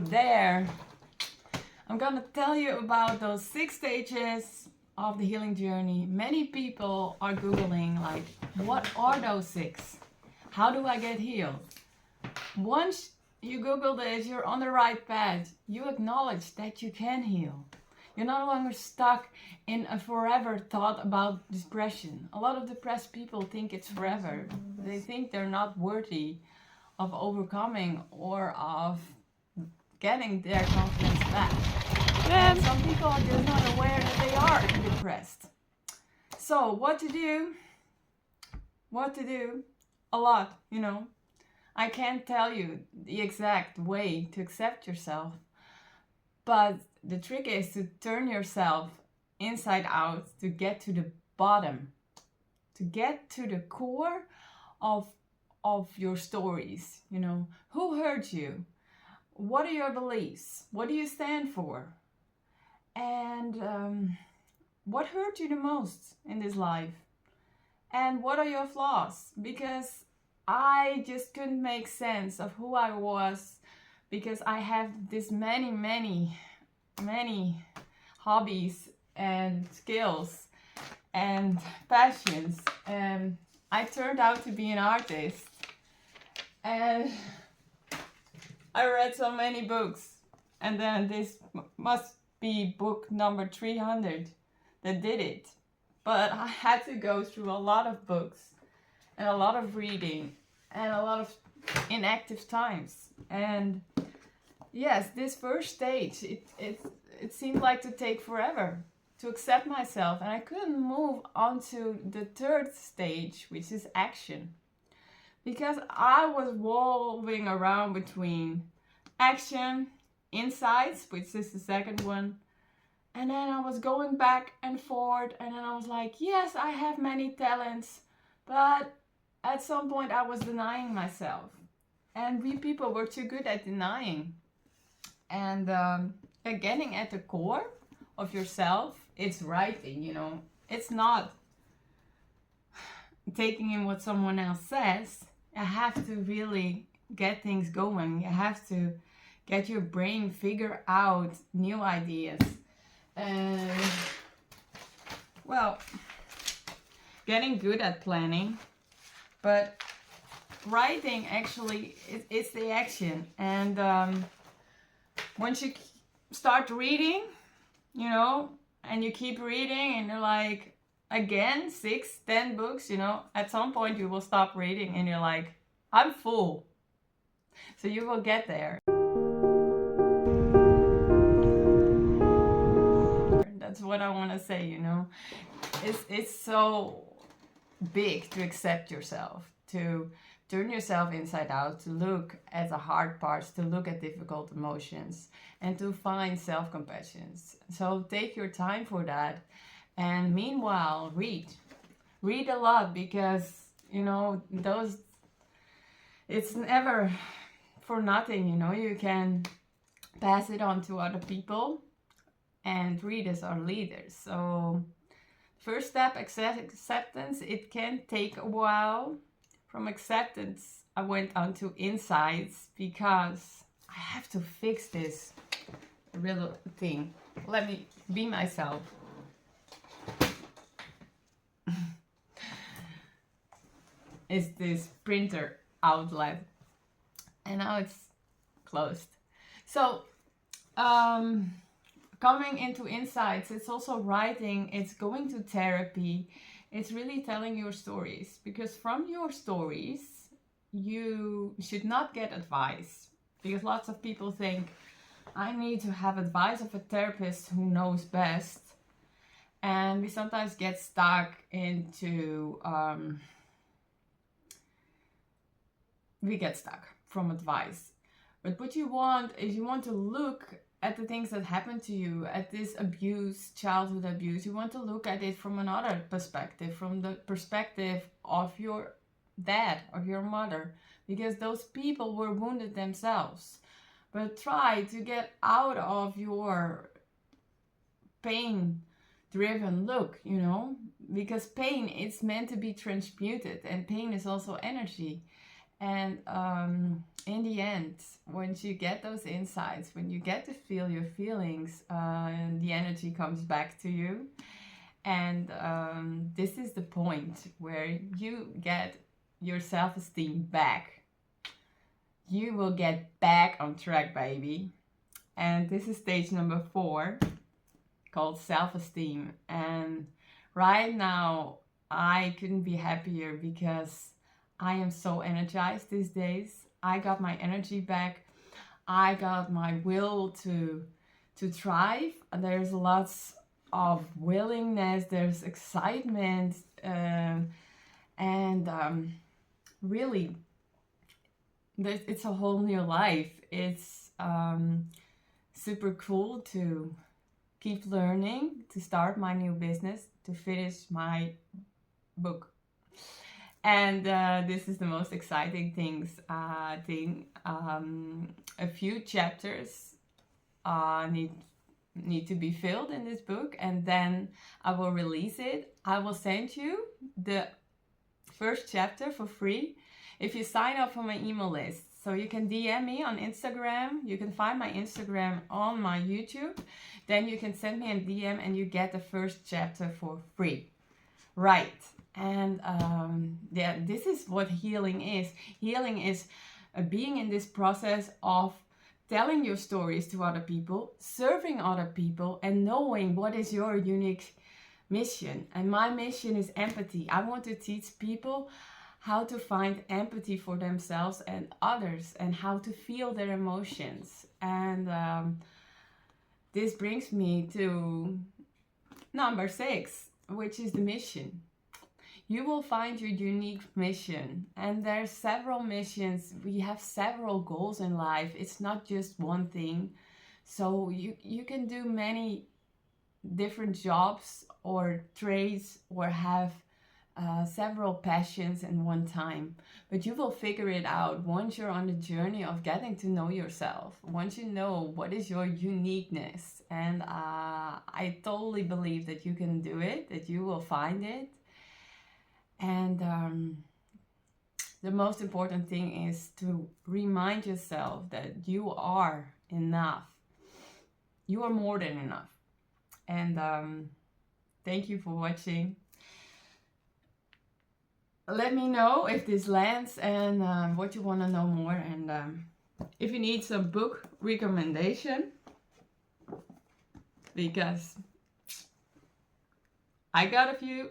there, I'm gonna tell you about those 6 stages of the healing journey. Many people are Googling, like, what are those 6? How do I get healed? Once you Google this, you're on the right path. You acknowledge that you can heal. You're no longer stuck in a forever thought about depression. A lot of depressed people think it's forever. They think they're not worthy of overcoming or of getting their confidence back. And some people are just not aware that they are depressed. So what to do? What to do? A lot, you know. I can't tell you the exact way to accept yourself, but the trick is to turn yourself inside out to get to the bottom, to get to the core of your stories. You know, who hurt you? What are your beliefs? What do you stand for? And what hurt you the most in this life? And what are your flaws? Because I just couldn't make sense of who I was, because I have this many hobbies and skills and passions, and I turned out to be an artist, and I read so many books, and then this must be book number 300 that did it. But I had to go through a lot of books and a lot of reading and a lot of inactive times. And yes, this first stage, it seemed like to take forever to accept myself, and I couldn't move on to the 3rd stage, which is action, because I was wolving around between action, insights, which is the 2nd one, and then I was going back and forth, and then I was like, yes, I have many talents, but at some point I was denying myself, and we people were too good at denying. And getting at the core of yourself, it's writing, you know. It's not taking in what someone else says. You have to really get things going. You have to get your brain figure out new ideas. And well, getting good at planning, but writing actually it's the action. And once you start reading, you know, and you keep reading, and you're like, again, 6, 10 books, you know, at some point you will stop reading and you're like, I'm full. So you will get there. That's what I want to say, you know. It's so big to accept yourself, to turn yourself inside out, to look at the hard parts, to look at difficult emotions, and to find self-compassion. So take your time for that. And meanwhile, read a lot, because, you know, it's never for nothing, you know. You can pass it on to other people, and readers are leaders. So first step, acceptance. It can take a while. From acceptance, I went on to insights, because I have to fix this little thing. Let me be myself. It's this printer outlet, and now it's closed. So coming into insights, it's also writing, it's going to therapy, it's really telling your stories, because from your stories you should not get advice, because lots of people think, I need to have advice of a therapist who knows best. And we sometimes get stuck into we get stuck from advice. But what you want is, you want to look at the things that happened to you, at this abuse, childhood abuse. You want to look at it from another perspective, from the perspective of your dad, of your mother, because those people were wounded themselves. But try to get out of your pain-driven look, you know, because pain is meant to be transmuted, and pain is also energy. And in the end, once you get those insights, when you get to feel your feelings, and the energy comes back to you. And this is the point where you get your self-esteem back. You will get back on track, baby. And this is stage number 4, called self-esteem. And right now, I couldn't be happier because I am so energized these days. I got my energy back. I got my will to thrive. There's lots of willingness, there's excitement, and really, it's a whole new life. It's super cool to keep learning, to start my new business, to finish my book. And this is the most exciting thing. A few chapters need to be filled in this book, and then I will release it. I will send you the first chapter for free if you sign up for my email list. So you can DM me on Instagram. You can find my Instagram on my YouTube. Then you can send me a DM and you get the first chapter for free. Right. And yeah, this is what healing is. Healing is being in this process of telling your stories to other people, serving other people, and knowing what is your unique mission. And my mission is empathy. I want to teach people how to find empathy for themselves and others, and how to feel their emotions. And this brings me to number 6, which is the mission. You will find your unique mission, and there's several missions. We have several goals in life. It's not just one thing. So you can do many different jobs or trades, or have several passions in one time. But you will figure it out once you're on the journey of getting to know yourself, once you know what is your uniqueness. And I totally believe that you can do it, that you will find it. And the most important thing is to remind yourself that you are enough. You are more than enough. And thank you for watching. Let me know if this lands and what you want to know more. And if you need some book recommendation, because I got a few.